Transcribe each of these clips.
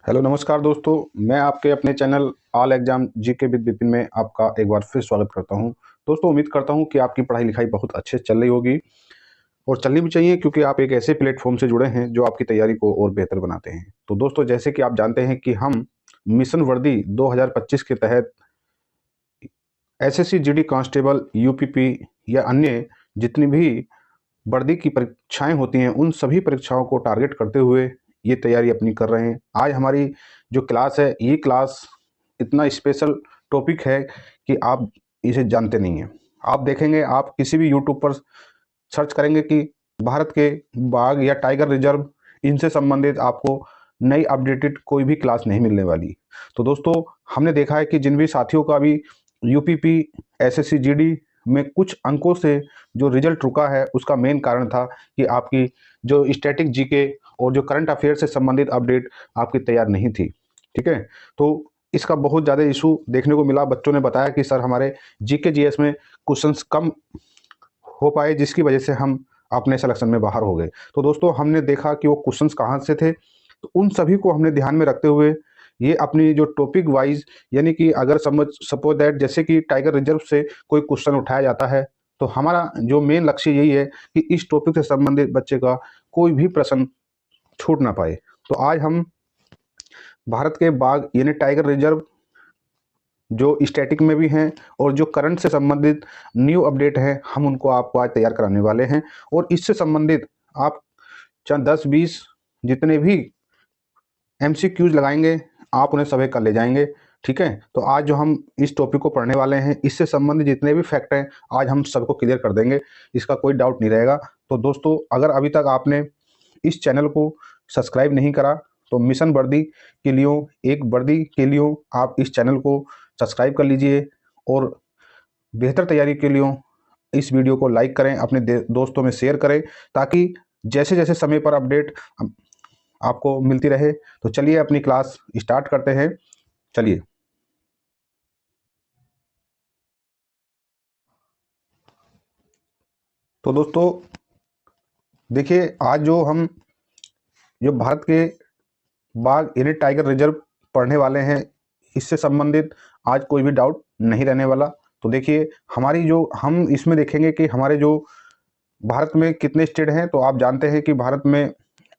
Hello नमस्कार दोस्तों। मैं आपके अपने channel all exam GK with Vipin में आपका एक बार फिर स्वागत करता हूं। दोस्तों, उम्मीद करता हूं कि आपकी पढ़ाई लिखाई बहुत अच्छे से चल रही होगी और चलनी भी चाहिए, क्योंकि आप एक ऐसे प्लेटफॉर्म से जुड़े हैं जो आपकी तैयारी को और बेहतर बनाते हैं। तो दोस्तों, जैसे कि आप जानते हैं कि हम मिशन वर्दी 2025 के तहत एसएससी जीडी कांस्टेबल, यूपीपी या अन्य जितनी भी वर्दी की परीक्षाएं होती हैं, उन सभी परीक्षाओं को टारगेट करते हुए ये तैयारी अपनी कर रहे हैं। आज हमारी जो क्लास है, ये क्लास इतना स्पेशल टॉपिक है कि आप इसे जानते नहीं हैं। आप देखेंगे, आप किसी भी यूट्यूब पर सर्च करेंगे कि भारत के बाघ या टाइगर रिजर्व, इनसे संबंधित आपको नई अपडेटेड कोई भी क्लास नहीं मिलने वाली। तो दोस्तों, हमने देखा है कि जिन भी साथियों का भी यूपीपी, एसएससी जीडी में कुछ अंकों से जो रिजल्ट रुका है, उसका मेन कारण था कि आपकी जो स्टैटिक जीके और जो करंट अफेयर से संबंधित अपडेट आपकी तैयार नहीं थी। ठीक है, तो इसका बहुत ज़्यादा इशू देखने को मिला। बच्चों ने बताया कि सर, हमारे जीके जीएस में क्वेश्चंस कम हो पाए, जिसकी वजह से हम अपने सिलेक्शन में बाहर हो गए। तो दोस्तों, हमने देखा कि वो क्वेश्चंस कहाँ से थे, तो उन सभी को हमने ध्यान में रखते हुए ये अपनी जो टॉपिक वाइज, यानी कि अगर सपोज दैट जैसे कि टाइगर रिजर्व से कोई क्वेश्चन उठाया जाता है, तो हमारा जो मेन लक्ष्य यही है कि इस टॉपिक से संबंधित बच्चे का कोई भी प्रश्न छूट ना पाए। तो आज हम भारत के बाघ यानी टाइगर रिजर्व जो स्टैटिक में भी हैं और जो करंट से संबंधित न्यू अपडेट है, हम उनको आपको आज तैयार कराने वाले हैं। और इससे संबंधित आप चाहे 10-20 जितने भी एमसीक्यूज लगाएंगे, आप उन्हें सभी कर ले जाएंगे। ठीक है, तो आज जो हम इस टॉपिक को पढ़ने वाले हैं, इससे संबंधित जितने भी फैक्ट हैं, आज हम सबको क्लियर कर देंगे, इसका कोई डाउट नहीं रहेगा। तो दोस्तों, अगर अभी तक आपने इस चैनल को सब्सक्राइब नहीं करा, तो मिशन वर्दी के लिए, एक वर्दी के लिए आप इस चैनल को सब्सक्राइब कर लीजिए और बेहतर तैयारी के लिए इस वीडियो को लाइक करें, अपने दोस्तों में शेयर करें, ताकि जैसे जैसे समय पर अपडेट आपको मिलती रहे। तो चलिए अपनी क्लास स्टार्ट करते हैं। चलिए, तो दोस्तों देखिए, आज जो भारत के बाघ यानी टाइगर रिजर्व पढ़ने वाले हैं, इससे संबंधित आज कोई भी डाउट नहीं रहने वाला। तो देखिए, हमारी जो हम इसमें देखेंगे कि हमारे जो भारत में कितने स्टेट हैं। तो आप जानते हैं कि भारत में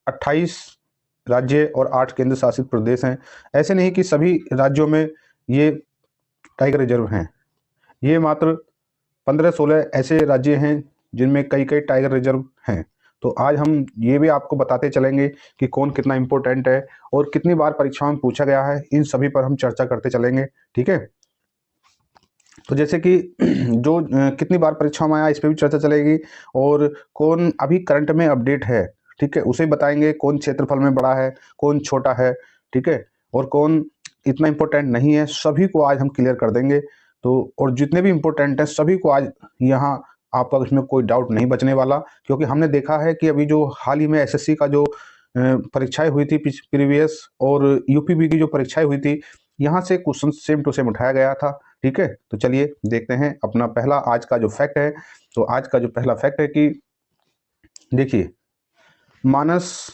28 राज्य और 8 केंद्र शासित प्रदेश हैं। ऐसे नहीं कि सभी राज्यों में ये टाइगर रिजर्व हैं, ये मात्र 15-16 ऐसे राज्य हैं जिनमें कई कई टाइगर रिजर्व हैं। तो आज हम ये भी आपको बताते चलेंगे कि कौन कितना इम्पोर्टेंट है और कितनी बार परीक्षाओं में पूछा गया है, इन सभी पर हम चर्चा करते चलेंगे। ठीक है, तो जैसे कि जो कितनी बार परीक्षाओं में आया, इस पर भी चर्चा चलेगी, और कौन अभी करंट में अपडेट है, ठीक है, उसे बताएंगे। कौन क्षेत्रफल में बड़ा है, कौन छोटा है, ठीक है, और कौन इतना इम्पोर्टेंट नहीं है, सभी को आज हम क्लियर कर देंगे। तो और जितने भी इम्पोर्टेंट हैं सभी को आज यहाँ आपका इसमें कोई डाउट नहीं बचने वाला, क्योंकि हमने देखा है कि अभी जो हाल ही में एसएससी का जो परीक्षाएं हुई थी प्रीवियस, और यूपीबी की जो परीक्षाएं हुई थी, यहाँ से क्वेश्चन सेम टू सेम उठाया गया था। ठीक है, तो चलिए देखते हैं अपना पहला आज का जो फैक्ट है। तो आज का जो पहला फैक्ट है कि देखिए, मानस,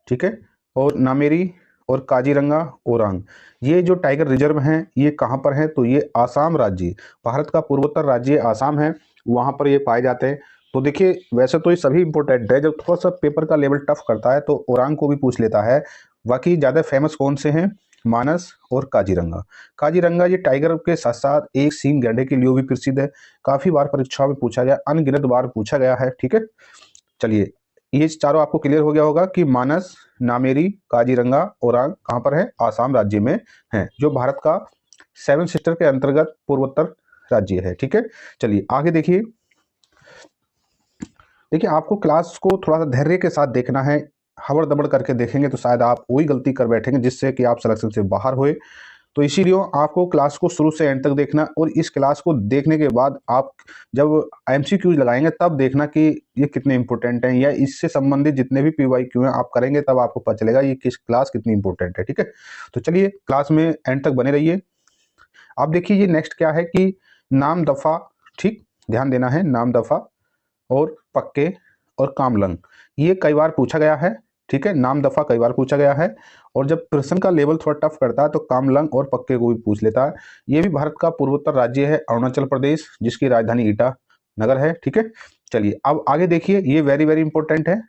ठीक है, और नामेरी और काजीरंगा ओरांग, ये जो टाइगर रिजर्व हैं, ये कहाँ पर हैं? तो ये आसाम राज्य, भारत का पूर्वोत्तर राज्य आसाम है, वहाँ पर ये पाए जाते हैं। तो देखिए, वैसे तो ये सभी इंपॉर्टेंट है, जब थोड़ा सा पेपर का लेवल टफ करता है तो ओरांग को भी पूछ लेता है। बाकी ज़्यादा फेमस कौन से हैं? मानस और काजीरंगा। काजीरंगा ये टाइगर के साथ साथ एक सींग गैंडे के लिए भी प्रसिद्ध है, काफ़ी बार परीक्षाओं में पूछा गया, अनगिनत बार पूछा गया है। ठीक है, चलिए, ये चारों आपको क्लियर हो गया होगा कि मानस, नामेरी, काजीरंगा, ओरांग कहाँ पर है? आसाम राज्य में है, जो भारत का 7 सिस्टर के अंतर्गत पूर्वोत्तर राज्य है। ठीक है, चलिए आगे देखिए। देखिए, आपको क्लास को थोड़ा सा धैर्य के साथ देखना है, हबड़ दबड़ करके देखेंगे तो शायद आप वही गलती कर बैठेंगे जिससे कि आप सिलेक्शन से बाहर हुए। तो इसीलिए आपको क्लास को शुरू से एंड तक देखना, और इस क्लास को देखने के बाद आप जब एमसीक्यूज लगाएंगे तब देखना कि ये कितने इंपॉर्टेंट हैं, या इससे संबंधित जितने भी पीवाईक्यू हैं आप करेंगे, तब आपको पता चलेगा ये किस क्लास कितनी इंपॉर्टेंट है। ठीक है, तो चलिए क्लास में एंड तक बने रहिए। अब देखिए, ये नेक्स्ट क्या है कि नाम दफ़ा, ठीक, ध्यान देना है, नाम दफ़ा और पक्के और कामलंग, ये कई बार पूछा गया है। ठीक है, नाम दफा कई बार पूछा गया है। और जब प्रश्न का लेवल थोड़ा टफ करता है तो कामलंग और पक्के को भी पूछ लेता है। ये भी भारत का पूर्वोत्तर राज्य है अरुणाचल प्रदेश, जिसकी राजधानी ईटानगर है। ठीक है, चलिए अब आगे देखिए, ये वेरी वेरी इंपॉर्टेंट है।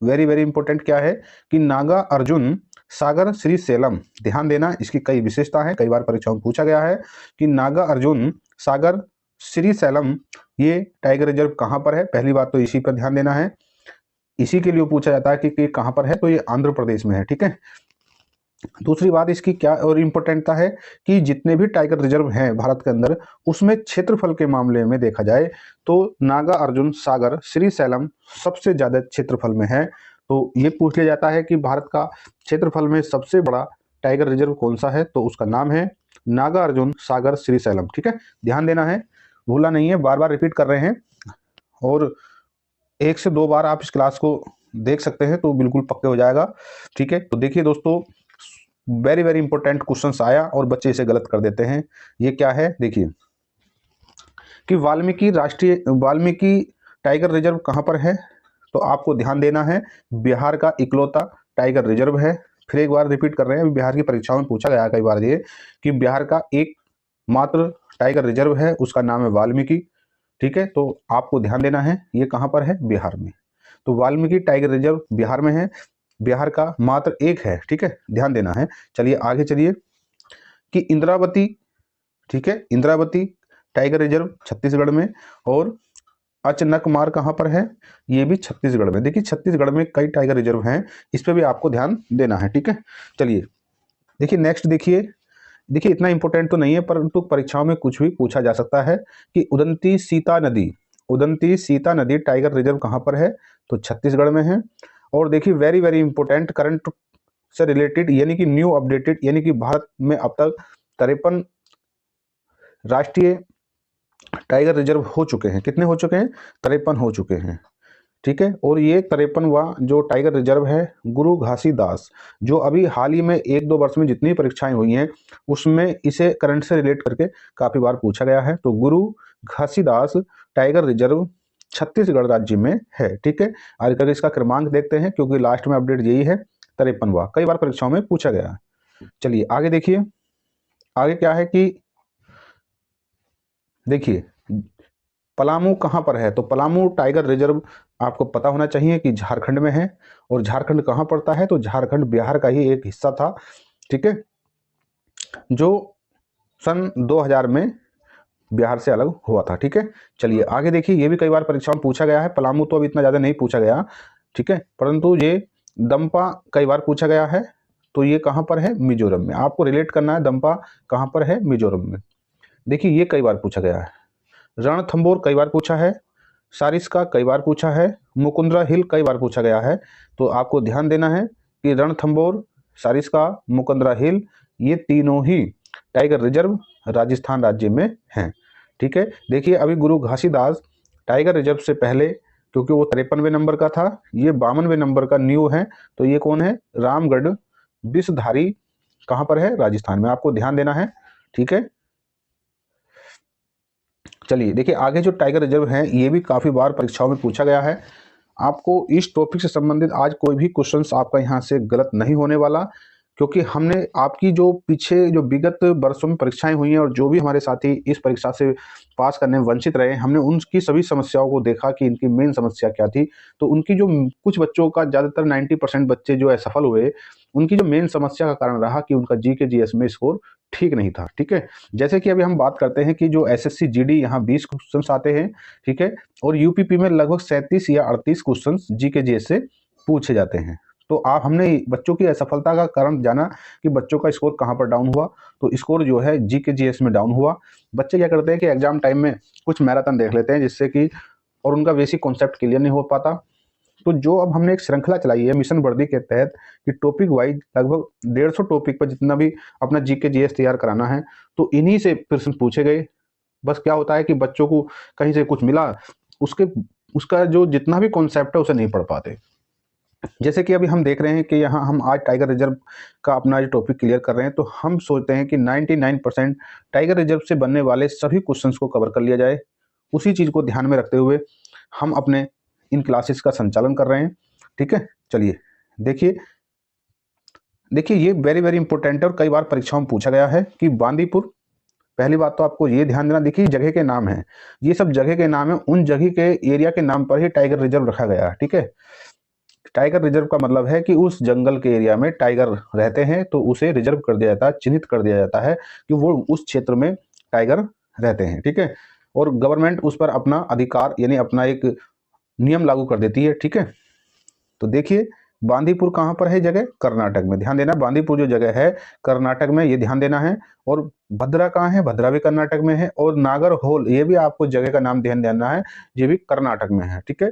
वेरी वेरी इंपॉर्टेंट क्या है कि नागा अर्जुन सागर श्री सेलम, ध्यान देना, इसकी कई विशेषता है, कई बार परीक्षाओं में पूछा गया है कि नागा अर्जुन सागर श्री सेलम ये टाइगर रिजर्व कहाँ पर है। पहली बात तो इसी पर ध्यान देना है, इसी के लिए पूछा जाता है कि कहाँ पर है, तो ये आंध्र प्रदेश में है। ठीक है, दूसरी बात इसकी क्या और इम्पोर्टेंटता है कि जितने भी टाइगर रिजर्व हैं भारत के अंदर, उसमें क्षेत्रफल के मामले में देखा जाए तो नागा अर्जुन सागर श्री सैलम सबसे ज्यादा क्षेत्रफल में है। तो ये पूछ लिया जाता है कि भारत का क्षेत्रफल में सबसे बड़ा टाइगर रिजर्व कौन सा है, तो उसका नाम है नागा अर्जुन सागर श्री सैलम। ठीक है, ध्यान देना है, भूला नहीं है, बार बार रिपीट कर रहे हैं, और 1 से 2 बार आप इस क्लास को देख सकते हैं तो बिल्कुल पक्के हो जाएगा। ठीक है, तो देखिए दोस्तों, वेरी वेरी इंपॉर्टेंट क्वेश्चन आया और बच्चे इसे गलत कर देते हैं। ये क्या है, देखिए कि वाल्मीकि टाइगर रिजर्व कहाँ पर है, तो आपको ध्यान देना है बिहार का इकलौता टाइगर रिजर्व है। फिर एक बार रिपीट कर रहे हैं, बिहार की परीक्षाओं में पूछा गया कई बार ये कि बिहार का एक मात्र टाइगर रिजर्व है, उसका नाम है वाल्मीकि। ठीक है, तो आपको ध्यान देना है ये कहाँ पर है, बिहार में। तो वाल्मीकि टाइगर रिजर्व बिहार में है, बिहार का मात्र एक है। ठीक है, ध्यान देना है। चलिए आगे चलिए कि इंद्रावती, ठीक है, इंद्रावती टाइगर रिजर्व छत्तीसगढ़ में, और अचनकमार कहाँ पर है, ये भी छत्तीसगढ़ में। देखिए छत्तीसगढ़ में कई टाइगर रिजर्व हैं, इस पर भी आपको ध्यान देना है। ठीक है, चलिए देखिए नेक्स्ट, देखिए इतना इंपॉर्टेंट तो नहीं है, परंतु परीक्षाओं में कुछ भी पूछा जा सकता है कि उदंती सीता नदी टाइगर रिजर्व कहाँ पर है, तो छत्तीसगढ़ में है। और देखिए वेरी वेरी इंपॉर्टेंट करंट से रिलेटेड, यानी कि न्यू अपडेटेड, यानी कि भारत में अब तक 53 राष्ट्रीय टाइगर रिजर्व हो चुके हैं। कितने हो चुके हैं, 53 हो चुके हैं। ठीक है, और ये 53वां जो टाइगर रिजर्व है गुरु घासीदास, जो अभी हाल ही में 1-2 वर्ष में जितनी परीक्षाएं हुई हैं उसमें इसे करंट से रिलेट करके काफी बार पूछा गया है। तो गुरु घासीदास टाइगर रिजर्व छत्तीसगढ़ राज्य में है। ठीक है, आगे करके इसका क्रमांक देखते हैं, क्योंकि लास्ट में अपडेट यही है 53वां, कई बार परीक्षाओं में पूछा गया है। चलिए आगे देखिए, आगे क्या है कि देखिए पलामू कहाँ पर है, तो पलामू टाइगर रिजर्व आपको पता होना चाहिए कि झारखंड में है। और झारखंड कहाँ पड़ता है, तो झारखंड बिहार का ही एक हिस्सा था। ठीक है, जो सन 2000 में बिहार से अलग हुआ था। ठीक है, चलिए आगे देखिए, ये भी कई बार परीक्षाओं में पूछा गया है। पलामू तो अब इतना ज्यादा नहीं पूछा गया, ठीक है, परंतु ये दंपा कई बार पूछा गया है। तो ये कहाँ पर है, मिजोरम में। आपको रिलेट करना है दंपा कहाँ पर है, मिजोरम में। देखिए ये कई बार पूछा गया है। रणथंबोर कई बार पूछा है, सारिस्का कई बार पूछा है, मुकुंदरा हिल कई बार पूछा गया है। तो आपको ध्यान देना है कि रणथंबोर, सारिस्का, मुकुंदरा हिल ये तीनों ही टाइगर रिजर्व राजस्थान राज्य में हैं। ठीक है, देखिए अभी गुरु घासीदास टाइगर रिजर्व से पहले, क्योंकि वो 53वें नंबर का था, ये 52वें नंबर का न्यू है। तो ये कौन है, रामगढ़ विषधारी कहाँ पर है, राजस्थान में। आपको ध्यान देना है। ठीक है, चलिए देखिए आगे जो टाइगर रिजर्व है ये भी काफी बार परीक्षाओं में पूछा गया है। आपको इस टॉपिक से संबंधित आज कोई भी क्वेश्चंस आपका यहाँ से गलत नहीं होने वाला, क्योंकि हमने आपकी जो पीछे जो विगत वर्षों में परीक्षाएं हुई हैं और जो भी हमारे साथी इस परीक्षा से पास करने में वंचित रहे, हमने उनकी सभी समस्याओं को देखा कि इनकी मेन समस्या क्या थी। तो उनकी जो कुछ बच्चों का, ज़्यादातर 90% बच्चे जो असफल हुए, उनकी जो मेन समस्या का कारण रहा कि उनका जीके जीएस में स्कोर ठीक नहीं था। ठीक है, जैसे कि अभी हम बात करते हैं कि जो एसएससी जीडी यहाँ 20 क्वेश्चन आते हैं। ठीक है, और यूपीपी में लगभग 37 या 38 क्वेश्चन जीके जीएस से पूछे जाते हैं। तो आप हमने बच्चों की असफलता का कारण जाना कि बच्चों का स्कोर कहाँ पर डाउन हुआ, तो स्कोर जो है जीके जीएस में डाउन हुआ। बच्चे क्या करते हैं कि एग्जाम टाइम में कुछ मैराथन देख लेते हैं, जिससे कि और उनका बेसिक कॉन्सेप्ट क्लियर नहीं हो पाता। तो जो अब हमने एक श्रृंखला चलाई है मिशन वर्दी के तहत कि टॉपिक वाइज लगभग 150 टॉपिक पर जितना भी अपना जीके जीएस तैयार कराना है, तो इन्हीं से प्रश्न पूछे गए। बस क्या होता है कि बच्चों को कहीं से कुछ मिला, उसका जो जितना भी कॉन्सेप्ट है उसे नहीं पढ़ पाते। जैसे कि अभी हम देख रहे हैं कि यहाँ हम आज टाइगर रिजर्व का अपना जो टॉपिक क्लियर कर रहे हैं, तो हम सोचते हैं कि 99% टाइगर रिजर्व से बनने वाले सभी क्वेश्चंस को कवर कर लिया जाए। उसी चीज़ को ध्यान में रखते हुए हम अपने इन क्लासेस का संचालन कर रहे हैं। ठीक है, चलिए देखिए देखिए ये वेरी वेरी इंपॉर्टेंट है और कई बार परीक्षाओं में पूछा गया है कि बांदीपुर, पहली बात तो आपको ये ध्यान देना, देखिए जगह के नाम है, ये सब जगह के नाम है, उन जगह के एरिया के नाम पर ही टाइगर रिजर्व रखा गया है। ठीक है, टाइगर रिजर्व का मतलब है कि उस जंगल के एरिया में टाइगर रहते हैं तो उसे रिजर्व कर दिया जाता है, चिन्हित कर दिया जाता है कि वो उस क्षेत्र में टाइगर रहते हैं। ठीक है, और गवर्नमेंट उस पर अपना अधिकार यानी अपना एक नियम लागू कर देती है। ठीक है, तो देखिए बांदीपुर कहाँ पर है जगह, कर्नाटक में, ध्यान देना बांदीपुर जो जगह है कर्नाटक में, ये ध्यान देना है। और भद्रा कहाँ है, भद्रा भी कर्नाटक में है। और नागरहोल, ये भी आपको जगह का नाम ध्यान देना है, ये भी कर्नाटक में है। ठीक है,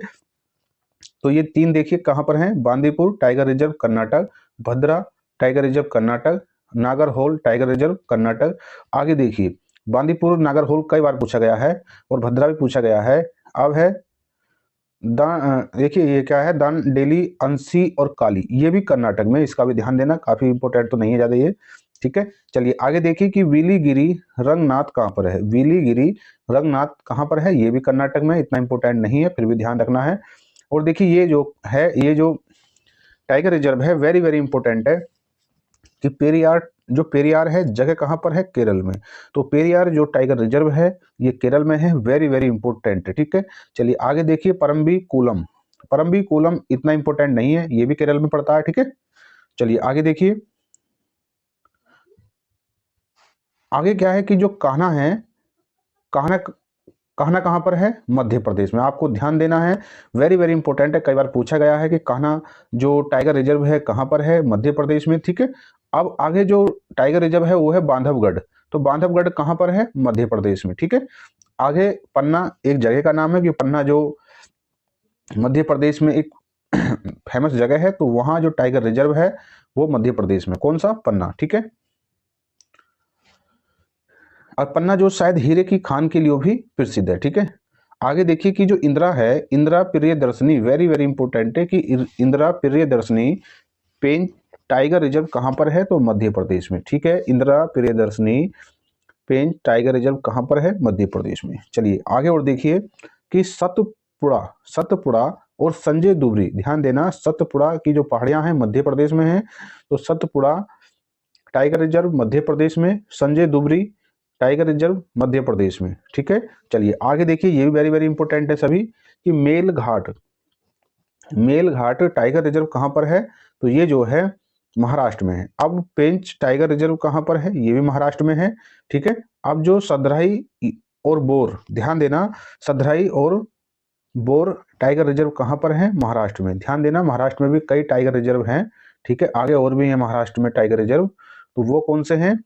तो ये तीन देखिए कहाँ पर है, Bandipur tiger reserve Karnataka, Bhadra tiger reserve Karnataka, Nagarhole tiger reserve Karnataka. आगे देखिए बांदीपुर नागरहोल कई बार पूछा गया है और भद्रा भी पूछा गया है। अब है देखिए ये क्या है, दान डेली, अंसी और काली, ये भी कर्नाटक में, इसका भी ध्यान देना, काफी इंपोर्टेंट तो नहीं है ज्यादा ये। ठीक है, चलिए आगे देखिए कि वीलीगिरी रंगनाथ कहाँ पर है, वीलीगिरी रंगनाथ कहाँ पर है, ये भी कर्नाटक में, इतना इंपोर्टेंट नहीं है फिर भी ध्यान रखना है। और देखिए ये जो है, ये जो टाइगर रिजर्व है वेरी वेरी इंपॉर्टेंट है कि पेरियार, जो पेरियार है जगह कहाँ पर है, केरल में। तो पेरियार जो टाइगर रिजर्व है ये केरल में है, वेरी वेरी इंपॉर्टेंट है। ठीक है, चलिए आगे देखिए परम्बीकुलम, परम्बीकुलम इतना इंपॉर्टेंट नहीं है, ये भी केरल में पड़ता है। ठीक है, चलिए आगे देखिए, आगे क्या है कि जो कान्हा है, कान्हा, कान्हा कहाँ पर है, मध्य प्रदेश में, आपको ध्यान देना है, वेरी वेरी इंपॉर्टेंट है, कई बार पूछा गया है कि कान्हा जो टाइगर रिजर्व है कहाँ पर है, मध्य प्रदेश में। ठीक है, अब आगे जो टाइगर रिजर्व है वो है बांधवगढ़, तो बांधवगढ़ कहाँ पर है, मध्य प्रदेश में। ठीक है, आगे पन्ना एक जगह का नाम है कि पन्ना जो मध्य प्रदेश में एक फेमस जगह है, तो वहां जो टाइगर रिजर्व है वो मध्य प्रदेश में, कौन सा, पन्ना। ठीक है, और पन्ना जो शायद हीरे की खान के लिए भी प्रसिद्ध है। ठीक है, आगे देखिए कि जो इंदिरा है, Indira Priyadarshini, very very important है कि इंदिरा प्रियदर्शनी पेंच टाइगर रिजर्व कहाँ पर है, तो मध्य प्रदेश में। ठीक है, इंदिरा प्रियदर्शनी पेंच टाइगर रिजर्व कहाँ पर है, मध्य प्रदेश में। चलिए आगे और देखिए कि सतपुड़ा, सतपुड़ा और संजय दुबरी, ध्यान देना सतपुड़ा की जो पहाड़ियां हैं मध्य प्रदेश में हैं, तो सतपुड़ा टाइगर रिजर्व मध्य प्रदेश में, संजय दुबरी टाइगर रिजर्व मध्य प्रदेश में। ठीक है, चलिए आगे देखिए ये भी वेरी वेरी इंपॉर्टेंट है सभी कि मेलघाट, मेलघाट टाइगर रिजर्व कहाँ पर है, तो ये जो है महाराष्ट्र में है। अब पेंच टाइगर रिजर्व कहाँ पर है, ये भी महाराष्ट्र में है। ठीक है, अब जो सधराई और बोर, ध्यान देना सधराई और बोर टाइगर रिजर्व कहाँ पर है, महाराष्ट्र में, ध्यान देना महाराष्ट्र में भी कई टाइगर रिजर्व हैं। ठीक है, आगे और भी हैं महाराष्ट्र में टाइगर रिजर्व, तो वो कौन से हैं,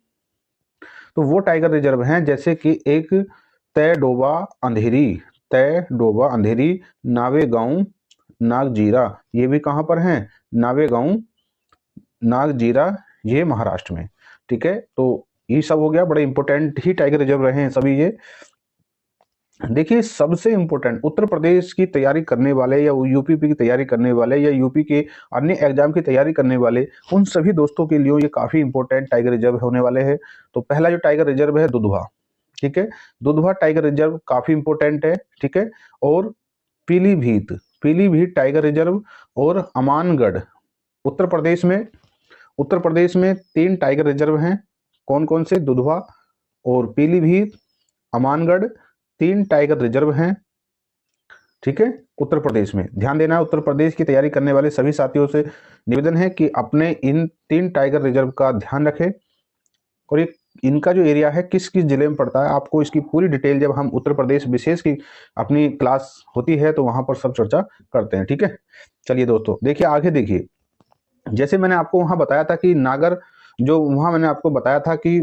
तो वो टाइगर रिजर्व हैं जैसे कि एक तैडोबा अंधेरी, तैडोबा अंधेरी, नावेगांव, नागजीरा, ये भी कहाँ पर हैं, नावेगांव, नागजीरा, ये महाराष्ट्र में। ठीक है, तो ये सब हो गया, बड़े इंपॉर्टेंट ही टाइगर रिजर्व रहे हैं सभी ये। देखिए सबसे इंपॉर्टेंट उत्तर प्रदेश की तैयारी करने वाले या यूपी की तैयारी करने वाले या यूपी के अन्य एग्जाम की तैयारी करने वाले, उन सभी दोस्तों के लिए ये काफी इंपॉर्टेंट टाइगर रिजर्व होने वाले हैं। तो पहला जो टाइगर रिजर्व है दुधवा, ठीक है, दुधवा टाइगर रिजर्व काफी इंपॉर्टेंट है। ठीक है, और पीलीभीत, पीलीभीत टाइगर रिजर्व, और अमानगढ़, उत्तर प्रदेश में, उत्तर प्रदेश में 3 टाइगर रिजर्व हैं, कौन कौन से, दुधवा और पीलीभीत, अमानगढ़, 3 टाइगर रिजर्व हैं। ठीक है, उत्तर प्रदेश में, ध्यान देना उत्तर प्रदेश की तैयारी करने वाले सभी साथियों से निवेदन है कि अपने इन 3 टाइगर रिजर्व का ध्यान रखें, और ये इनका जो एरिया है किस किस जिले में पड़ता है, आपको इसकी पूरी डिटेल जब हम उत्तर प्रदेश विशेष की अपनी क्लास होती है तो वहां पर सब चर्चा करते हैं। ठीक है, चलिए दोस्तों देखिए आगे देखिए, जैसे मैंने आपको वहां बताया था कि नागर, जो वहां मैंने आपको बताया था कि,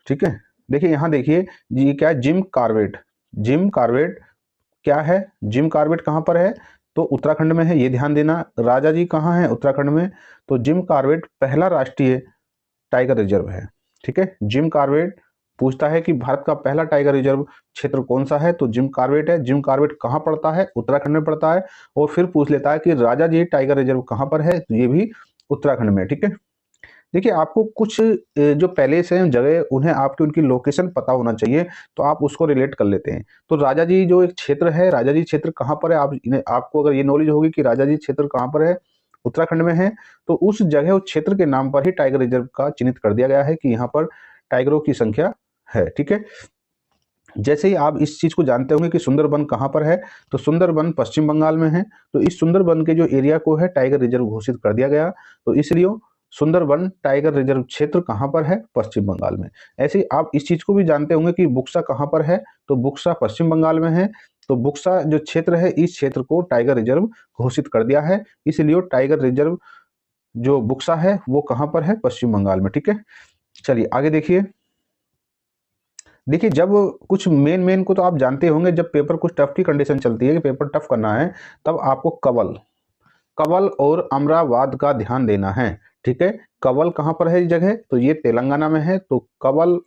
ठीक है, देखिए यहाँ देखिए ये क्या है, जिम कॉर्बेट, जिम कॉर्बेट क्या है, जिम कॉर्बेट कहाँ पर है, तो उत्तराखंड में है, ये ध्यान देना। राजा जी कहाँ है, उत्तराखंड में, तो जिम कॉर्बेट पहला राष्ट्रीय टाइगर रिजर्व है। ठीक है, जिम कॉर्बेट पूछता है कि भारत का पहला टाइगर रिजर्व क्षेत्र कौन सा है, तो जिम कॉर्बेट है। जिम कॉर्बेट कहाँ पड़ता है, उत्तराखंड में पड़ता है। और फिर पूछ लेता है कि राजा जी टाइगर रिजर्व कहाँ पर है, तो ये भी उत्तराखंड में। ठीक है, देखिए आपको कुछ जो पैलेस हैं जगह, उन्हें आपकी उनकी लोकेशन पता होना चाहिए, तो आप उसको रिलेट कर लेते हैं। तो राजा जी जो एक क्षेत्र है, राजा जी क्षेत्र कहाँ पर है, आप आपको अगर ये नॉलेज होगी कि राजा जी क्षेत्र कहाँ पर है, उत्तराखंड में है, तो उस जगह उस क्षेत्र के नाम पर ही टाइगर रिजर्व का चिन्हित कर दिया गया है कि यहाँ पर टाइगरों की संख्या है। ठीक है, जैसे ही आप इस चीज को जानते होंगे कि सुंदरबन कहाँ पर है, तो सुंदरबन पश्चिम बंगाल में है, तो इस सुंदरबन के जो एरिया को है टाइगर रिजर्व घोषित कर दिया गया, तो इसलिए सुंदरबन टाइगर रिजर्व क्षेत्र कहाँ पर है, पश्चिम बंगाल में। ऐसे ही आप इस चीज को भी जानते होंगे कि बुक्सा कहाँ पर है, तो बुक्सा पश्चिम बंगाल में है, तो बुक्सा जो क्षेत्र है इस क्षेत्र को टाइगर रिजर्व घोषित कर दिया है, इसलिए टाइगर रिजर्व जो बुक्सा है वो कहाँ पर है, पश्चिम बंगाल में। ठीक है, चलिए आगे देखिए। देखिए जब कुछ मेन को तो आप जानते होंगे, जब पेपर कुछ टफ की कंडीशन चलती है कि पेपर टफ करना है, तब आपको कवल और अमरावाद का ध्यान देना है। ठीक है, कवल कहाँ पर है जगह, तो ये तेलंगाना में है, तो कवल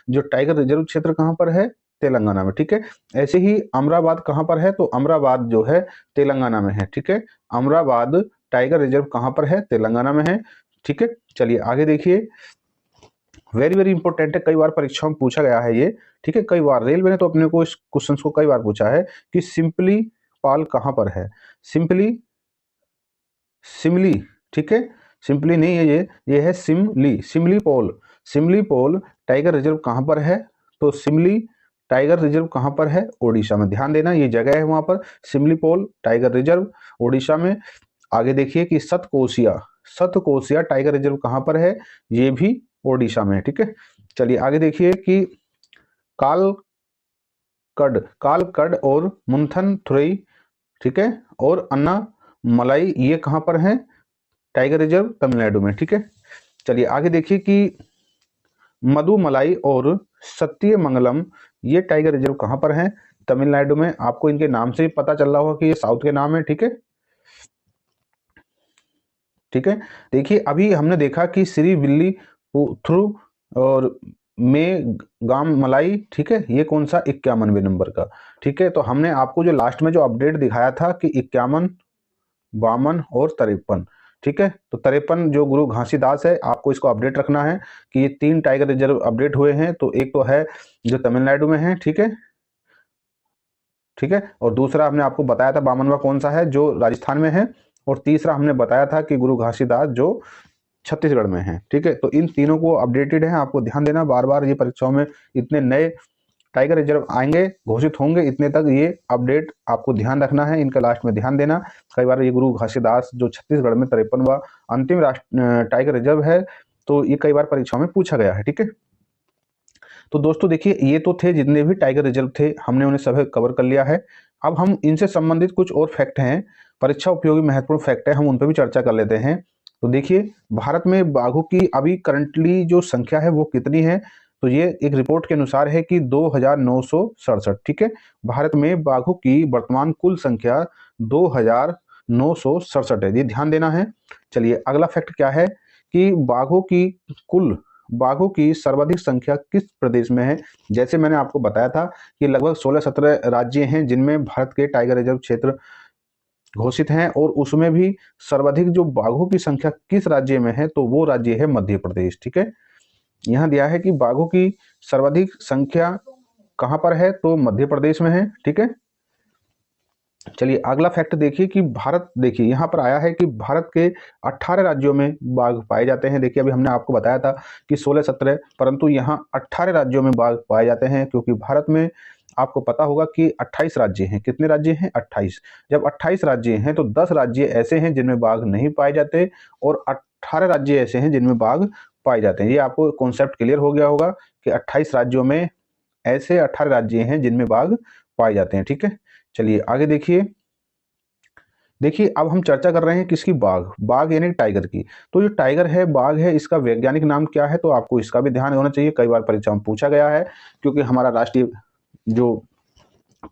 जो टाइगर रिजर्व क्षेत्र कहाँ पर है, तेलंगाना में। ठीक है, ऐसे ही अमराबाद कहाँ पर है, तो अमराबाद जो है तेलंगाना में है। ठीक है, अमराबाद टाइगर रिजर्व कहाँ पर है, तेलंगाना में है। ठीक है, चलिए आगे देखिए। वेरी इंपॉर्टेंट है, कई बार परीक्षाओं में पूछा गया है ये। ठीक है, कई बार रेलवे ने तो अपने को इस क्वेश्चन को कई बार पूछा है कि सिंपली पाल कहाँ पर है, सिमली। ठीक है, सिंपली नहीं है ये है सिमली पोल टाइगर रिजर्व कहाँ पर है, तो सिमली टाइगर रिजर्व कहाँ पर है, ओडिशा में। ध्यान देना ये जगह है वहां पर, सिमली पोल टाइगर रिजर्व ओडिशा में। आगे देखिए कि सतकोसिया टाइगर रिजर्व कहाँ पर है, ये भी ओडिशा में। ठीक है, चलिए आगे देखिए कि कालकड और मुंथनथुरई, ठीक है, और अन्ना मलाई ये कहाँ पर है, टाइगर रिजर्व तमिलनाडु में। ठीक है, चलिए आगे देखिए कि मधुमलाई और सत्यमंगलम ये टाइगर रिजर्व कहाँ पर है, तमिलनाडु में। आपको इनके नाम से ही पता चल रहा होगा कि ये साउथ के नाम है। ठीक है, ठीक है, देखिए अभी हमने देखा कि श्री विल्ली थ्रू और में गाम मलाई, ठीक है, ये कौन सा 51वें नंबर का। ठीक है, तो हमने आपको जो लास्ट में जो अपडेट दिखाया था कि 51, 52 और 53। ठीक है, तो 53 जो गुरु घासीदास है, आपको इसको अपडेट रखना है कि ये 3 टाइगर रिजर्व अपडेट हुए हैं। तो एक तो है जो तमिलनाडु में है, ठीक है, ठीक है, और दूसरा हमने आपको बताया था 52वां कौन सा है, जो राजस्थान में है, और तीसरा हमने बताया था कि गुरु घासीदास जो छत्तीसगढ़ में है। ठीक है, तो इन तीनों को अपडेटेड है, आपको ध्यान देना। बार बार ये परीक्षाओं में इतने नए टाइगर रिजर्व आएंगे, घोषित होंगे, इतने तक ये अपडेट आपको ध्यान रखना है, इनका लास्ट में ध्यान देना। कई बार ये गुरु घासीदास जो छत्तीसगढ़ में 53वां अंतिम टाइगर रिजर्व है, तो ये कई बार परीक्षाओं में पूछा गया है। ठीक है, तो दोस्तों देखिए ये तो थे जितने भी टाइगर रिजर्व थे, हमने उन्हें सभी कवर कर लिया है। अब हम इनसे संबंधित कुछ और फैक्ट हैं, परीक्षा उपयोगी महत्वपूर्ण फैक्ट है, हम उन पर भी चर्चा कर लेते हैं। तो देखिए भारत में बाघों की अभी करंटली जो संख्या है वो कितनी है, तो ये एक रिपोर्ट के अनुसार है कि 2967। ठीक है, भारत में बाघों की वर्तमान कुल संख्या 2967 है, ये ध्यान देना है। चलिए अगला फैक्ट क्या है कि बाघों की सर्वाधिक संख्या किस प्रदेश में है। जैसे मैंने आपको बताया था कि लगभग 16-17 राज्य हैं जिनमें भारत के टाइगर रिजर्व क्षेत्र घोषित हैं, और उसमें भी सर्वाधिक जो बाघों की संख्या किस राज्य में है, तो वो राज्य है मध्य प्रदेश। ठीक है, यहाँ दिया है कि बाघों की सर्वाधिक संख्या कहाँ पर है, तो मध्य प्रदेश में है। ठीक है, चलिए अगला फैक्ट देखिए कि भारत, देखिए यहाँ पर आया है कि भारत के 18 राज्यों में बाघ पाए जाते हैं। देखिए अभी हमने आपको बताया था कि 16-17, परंतु यहाँ 18 राज्यों में बाघ पाए जाते हैं, क्योंकि भारत में आपको पता होगा कि 28 राज्य हैं। कितने राज्य हैं, 28। जब 28 राज्य हैं तो 10 राज्य ऐसे हैं जिनमें बाघ नहीं पाए जाते, और 18 राज्य ऐसे हैं जिनमें बाघ पाए जाते हैं। ये आपको कॉन्सेप्ट क्लियर हो गया होगा कि 28 राज्यों में ऐसे 18 राज्य हैं जिनमें बाघ पाए जाते हैं। ठीक है, चलिए आगे देखिए अब हम चर्चा कर रहे हैं किसकी, बाघ यानी टाइगर की। तो जो टाइगर है, बाघ है, इसका वैज्ञानिक नाम क्या है, तो आपको इसका भी ध्यान होना चाहिए, कई बार परीक्षा में पूछा गया है, क्योंकि हमारा राष्ट्रीय जो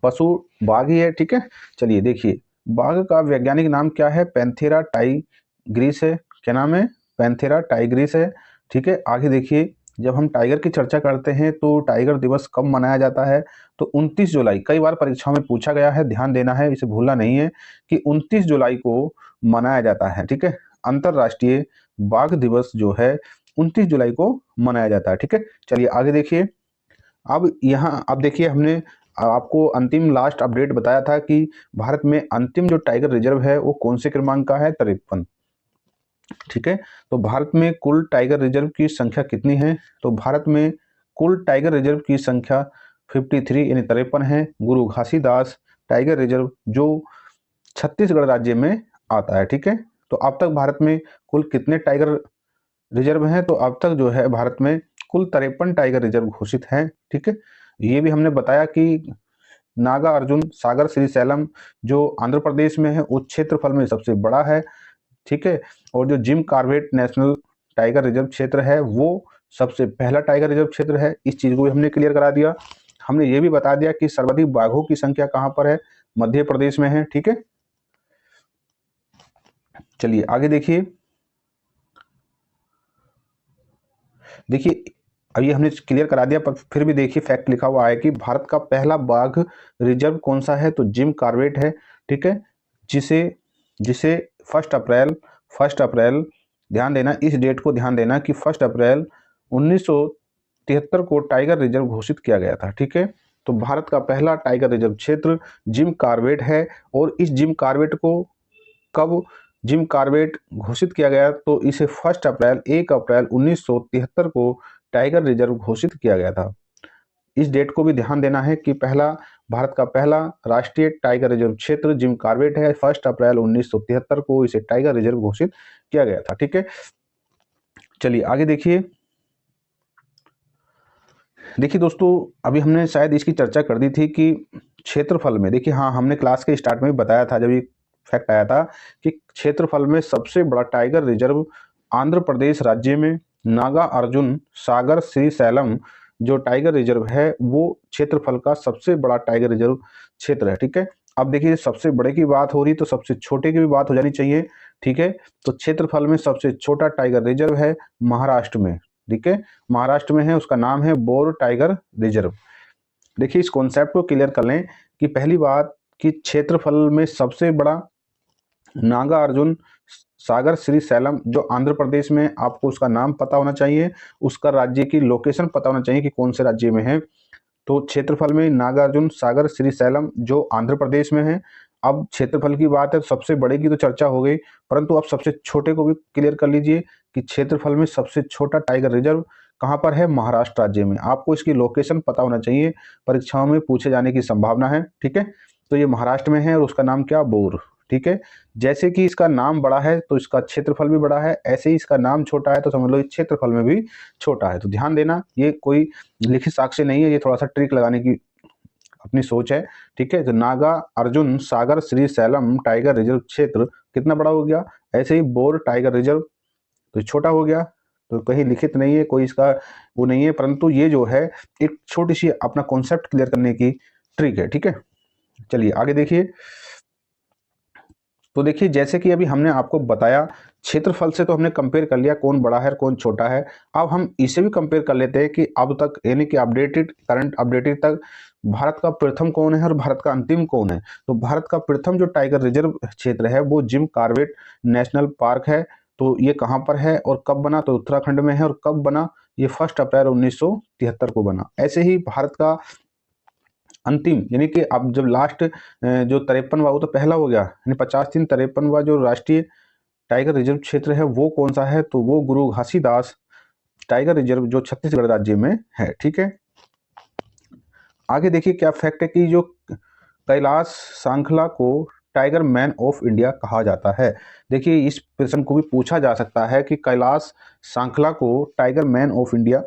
पशु बाघ ही है। ठीक है, चलिए देखिए बाघ का वैज्ञानिक नाम क्या है, पैंथेरा टाइग्रिस है। क्या नाम है, पैंथेरा टाइग्रिस है। ठीक है, आगे देखिए जब हम टाइगर की चर्चा करते हैं तो टाइगर दिवस कब मनाया जाता है, तो 29 जुलाई। कई बार परीक्षाओं में पूछा गया है, ध्यान देना है, इसे भूलना नहीं है कि 29 जुलाई को मनाया जाता है। ठीक है, अंतरराष्ट्रीय बाघ दिवस जो है 29 जुलाई को मनाया जाता है। ठीक है, चलिए आगे देखिए। अब देखिए हमने आपको अंतिम लास्ट अपडेट बताया था कि भारत में अंतिम जो टाइगर रिजर्व है वो कौन से क्रमांक का है, 53। ठीक है, तो भारत में कुल टाइगर रिजर्व की संख्या कितनी है? तो भारत में कुल टाइगर रिजर्व की संख्या 53 यानी 53 है। गुरु घासीदास टाइगर रिजर्व जो छत्तीसगढ़ राज्य में आता है। ठीक है, तो अब तक भारत में कुल कितने टाइगर रिजर्व हैं? तो अब तक जो है भारत में कुल 53 टाइगर रिजर्व घोषित हैं। ठीक है, ये भी हमने बताया कि नागा अर्जुन सागर श्रीशैलम जो आंध्र प्रदेश में है उस क्षेत्रफल में सबसे बड़ा है। ठीक है, और जो Jim Corbett national tiger reserve क्षेत्र है वो सबसे पहला टाइगर रिजर्व क्षेत्र है। इस चीज को भी हमने क्लियर करा दिया। हमने ये भी बता दिया कि सर्वाधिक बाघों की संख्या कहां पर है, मध्य प्रदेश में है। ठीक है, चलिए आगे देखिए। देखिए अब ये हमने क्लियर करा दिया, पर फिर भी देखिए फैक्ट लिखा हुआ है कि भारत का पहला बाघ रिजर्व कौन सा है? तो जिम कॉर्बेट है। ठीक है, जिसे जिसे 1 अप्रैल ध्यान देना, इस डेट को ध्यान देना कि 1 अप्रैल 1973 को टाइगर रिजर्व घोषित किया गया था। ठीक है, तो भारत का पहला टाइगर रिजर्व क्षेत्र जिम कॉर्बेट है। और इस जिम कॉर्बेट को कब जिम कॉर्बेट घोषित किया गया? तो इसे 1 अप्रैल 1973 को टाइगर रिजर्व घोषित किया गया था। इस डेट को भी ध्यान देना है कि भारत का पहला राष्ट्रीय टाइगर रिजर्व क्षेत्र जिम कॉर्बेट है। 1 अप्रैल 1973 को इसे टाइगर रिजर्व घोषित किया गया था। ठीक है, चलिए आगे देखिए। देखिए दोस्तों, अभी हमने शायद इसकी चर्चा कर दी थी कि क्षेत्रफल में, देखिए हाँ, हमने क्लास के स्टार्ट में भी बताया था जब ये फैक्ट आया था कि क्षेत्रफल में सबसे बड़ा टाइगर रिजर्व आंध्र प्रदेश राज्य में नागा अर्जुन सागर श्रीशैलम जो टाइगर रिजर्व है वो क्षेत्रफल का सबसे बड़ा टाइगर रिजर्व क्षेत्र है। ठीक है, अब देखिए सबसे बड़े की बात हो रही तो सबसे छोटे की भी बात हो जानी चाहिए। ठीक है, तो क्षेत्रफल में सबसे छोटा टाइगर रिजर्व है महाराष्ट्र में। ठीक है, महाराष्ट्र में है, उसका नाम है बोर टाइगर रिजर्व। देखिए इस कॉन्सेप्ट को क्लियर कर लें कि पहली बात कि क्षेत्रफल में सबसे बड़ा नागा अर्जुन सागर श्रीशैलम जो आंध्र प्रदेश में, आपको उसका नाम पता होना चाहिए, उसका राज्य की लोकेशन पता होना चाहिए कि कौन से राज्य में है। तो क्षेत्रफल में नागार्जुन सागर श्रीशैलम जो आंध्र प्रदेश में है। अब क्षेत्रफल की बात है, सबसे बड़े की तो चर्चा हो गई, परंतु अब सबसे छोटे को भी क्लियर कर लीजिए कि क्षेत्रफल में सबसे छोटा टाइगर रिजर्व कहाँ पर है? महाराष्ट्र राज्य में। आपको इसकी लोकेशन पता होना चाहिए, परीक्षाओं में पूछे जाने की संभावना है। ठीक है, तो ये महाराष्ट्र में है और उसका नाम क्या? बोर। ठीक है, जैसे कि इसका नाम बड़ा है तो इसका क्षेत्रफल भी बड़ा है, ऐसे ही इसका नाम छोटा है तो समझ लो इस क्षेत्रफल में भी छोटा है। तो ध्यान देना, ये कोई लिखित साक्ष्य नहीं है, ये थोड़ा सा ट्रिक लगाने की अपनी सोच है। ठीक है, तो नागा अर्जुन सागर श्रीशैलम टाइगर रिजर्व क्षेत्र कितना बड़ा हो गया? ऐसे ही बोर टाइगर रिजर्व तो छोटा हो गया। तो कहीं लिखित नहीं है, कोई इसका वो नहीं है, परंतु ये जो है एक छोटी सी अपना कॉन्सेप्ट क्लियर करने की ट्रिक है। ठीक है, चलिए आगे देखिए। तो देखिए जैसे कि अभी हमने आपको बताया क्षेत्रफल से तो हमने कंपेयर कर लिया कौन बड़ा है और कौन छोटा है। अब हम इसे भी कंपेयर कर लेते हैं कि अब तक यानी कि करंट अपडेटेड तक भारत का प्रथम कौन है और भारत का अंतिम कौन है। तो भारत का प्रथम जो टाइगर रिजर्व क्षेत्र है वो जिम कॉर्बेट नेशनल पार्क है। तो ये कहाँ पर है और कब बना? तो उत्तराखंड में है। और कब बना? ये 1 अप्रैल 1973 को बना। ऐसे ही भारत का अंतिम यानी कि अब जब लास्ट जो 53वां वो तो पहला हो गया, यानी 50 53वां जो राष्ट्रीय टाइगर रिजर्व क्षेत्र है वो कौन सा है? तो वो गुरु घासीदास टाइगर रिजर्व जो छत्तीसगढ़ राज्य में है। ठीक है, आगे देखिए क्या फैक्ट है कि जो कैलाश सांखला को टाइगर मैन ऑफ इंडिया कहा जाता है। देखिए इस प्रश्न को भी पूछा जा सकता है कि कैलाश सांखला को टाइगर मैन ऑफ इंडिया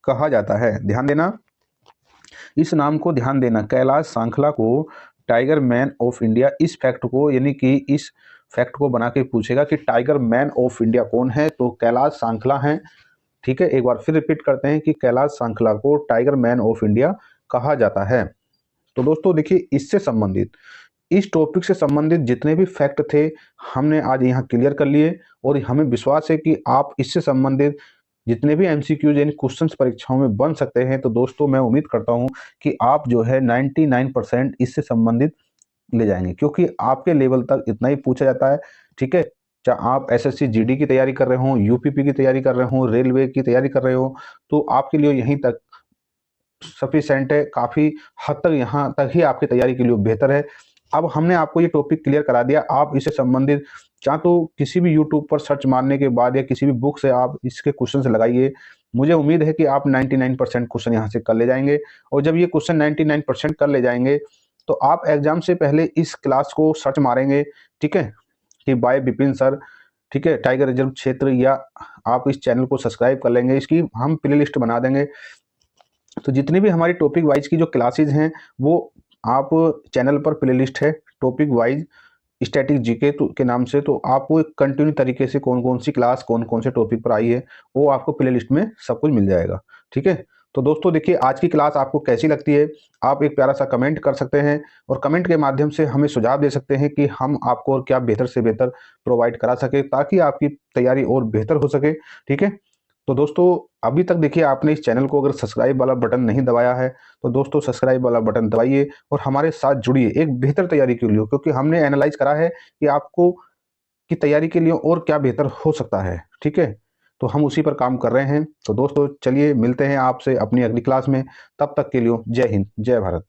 कहा जाता है। ध्यान देना, इस नाम को ध्यान देना, कैलाश सांखला को टाइगर मैन ऑफ इंडिया। इस फैक्ट को यानी कि इस फैक्ट को बना के पूछेगा कि टाइगर मैन ऑफ इंडिया कौन है? तो कैलाश सांखला है। ठीक है, एक बार फिर रिपीट करते हैं कि कैलाश सांखला को टाइगर मैन ऑफ इंडिया कहा जाता है। तो दोस्तों देखिए इससे संबंधित, इस टॉपिक से संबंधित जितने भी फैक्ट थे हमने आज यहाँ क्लियर कर लिए। और हमें विश्वास है कि आप इससे संबंधित जितने भी एमसीक्यूज यानी क्वेश्चंस परीक्षाओं में बन सकते हैं, तो दोस्तों मैं उम्मीद करता हूं कि आप जो है 99% इससे संबंधित ले जाएंगे, क्योंकि आपके लेवल तक इतना ही पूछा जाता है। ठीक है, चाहे आप एसएससी जीडी की तैयारी कर रहे हो, यूपीपी की तैयारी कर रहे हो, रेलवे की तैयारी कर रहे हो, तो आपके लिए यहीं तक सफिशेंट है, काफ़ी हद तक यहाँ तक ही आपकी तैयारी के लिए बेहतर है। अब हमने आपको ये टॉपिक क्लियर करा दिया, आप इससे संबंधित चाहे तो किसी भी यूट्यूब पर सर्च मारने के बाद या किसी भी बुक से आप इसके क्वेश्चन लगाइए। मुझे उम्मीद है कि आप 99% क्वेश्चन यहाँ से कर ले जाएंगे, और जब ये क्वेश्चन 99% कर ले जाएंगे तो आप एग्जाम से पहले इस क्लास को सर्च मारेंगे, ठीक है, कि बाय विपिन सर, ठीक है, टाइगर रिजर्व क्षेत्र, या आप इस चैनल को सब्सक्राइब कर लेंगे, इसकी हम प्ले लिस्ट बना देंगे। तो जितनी भी हमारी टॉपिक वाइज की जो क्लासेज हैं वो आप चैनल पर प्ले लिस्ट है टॉपिक वाइज स्टैटिक जीके के नाम से, तो आपको एक कंटिन्यू तरीके से कौन कौन सी क्लास कौन कौन से टॉपिक पर आई है वो आपको प्ले लिस्ट में सब कुछ मिल जाएगा, ठीक है। तो दोस्तों देखिए, आज की क्लास आपको कैसी लगती है, आप एक प्यारा सा कमेंट कर सकते हैं, और कमेंट के माध्यम से हमें सुझाव दे सकते हैं कि हम आपको और क्या बेहतर से बेहतर प्रोवाइड करा सके, ताकि आपकी तैयारी और बेहतर हो सके, ठीक है। तो दोस्तों अभी तक देखिए आपने इस चैनल को अगर सब्सक्राइब वाला बटन नहीं दबाया है तो दोस्तों सब्सक्राइब वाला बटन दबाइए और हमारे साथ जुड़िए एक बेहतर तैयारी के लिए, क्योंकि हमने एनालाइज करा है कि आपको की तैयारी के लिए और क्या बेहतर हो सकता है, ठीक है। तो हम उसी पर काम कर रहे हैं। तो दोस्तों चलिए मिलते हैं आपसे अपनी अगली क्लास में, तब तक के लिए जय हिंद जय भारत।